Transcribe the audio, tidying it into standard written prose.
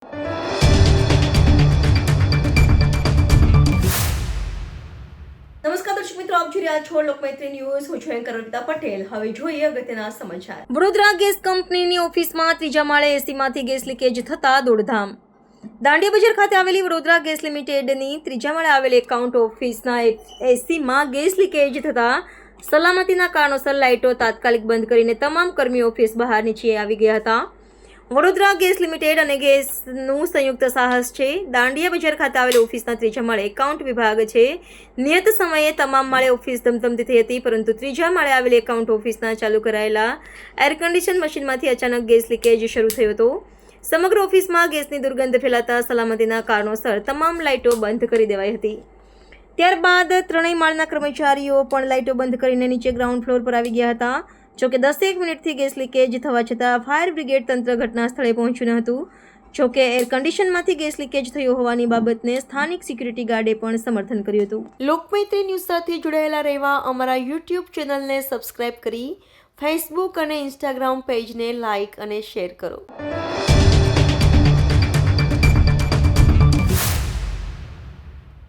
નમસ્કાર દર્શક મિત્રો, આપ જોઈ રહ્યા છો લોકમૈત્રી ન્યૂઝ. હું છું એન્કર અર્પિતા પટેલ. હવે જોઈએ અગત્યના સમાચાર. વડોદરા ગેસ કંપનીની ઓફિસમાં ત્રીજા માળે એસીમાંથી ગેસ લીકેજ થતા દોડધામ. દાંડિયા બજાર ખાતે આવેલી વડોદરા ગેસ લિમિટેડની ત્રીજા માળે આવેલી એકાઉન્ટ ઓફિસના એસીમાં ગેસ લીકેજ થતા સલામતીના કારણોસર લાઇટો તાત્કાલિક બંધ કરીને તમામ કર્મીઓ ઓફિસ બહાર નીચે આવી ગયા હતા. વડોદરા ગેસ લિમિટેડ અને ગેસનું સંયુક્ત સાહસ છે. દાંડિયા બજાર ખાતે આવેલી ઓફિસના ત્રીજા માળે એકાઉન્ટ વિભાગ છે. નિયત સમયે તમામ માળે ઓફિસ ધમધમતી થઈ હતી, પરંતુ ત્રીજા માળે આવેલી એકાઉન્ટ ઓફિસના ચાલુ કરાયેલા એર કન્ડિશન મશીનમાંથી અચાનક ગેસ લીકેજ શરૂ થયો હતો. સમગ્ર ઓફિસમાં ગેસની દુર્ગંધ ફેલાતા સલામતીના કારણોસર તમામ લાઇટો બંધ કરી દેવાઈ હતી. ત્યારબાદ ત્રણેય માળના કર્મચારીઓ પણ લાઇટો બંધ કરીને નીચે ગ્રાઉન્ડ ફ્લોર પર આવી ગયા હતા. જોકે 10 મિનિટથી ગેસ લીકેજ થવા છતાં ફાયર બ્રિગેડ તંત્ર ઘટના સ્થળે પહોંચ્યું ન હતું. જોકે એર કન્ડિશનમાંથી ગેસ લીકેજ થયો હોવાની બાબતને સ્થાનિક સિક્યુરિટી ગાર્ડે પણ સમર્થન કર્યું હતું. લોકમૈત્રી ન્યૂઝ સાથે જોડાયેલા રહેવા અમારા યુટ્યુબ ચેનલને સબસ્ક્રાઇબ કરી ફેસબુક અને ઇન્સ્ટાગ્રામ પેજને લાઇક અને શેર કરો.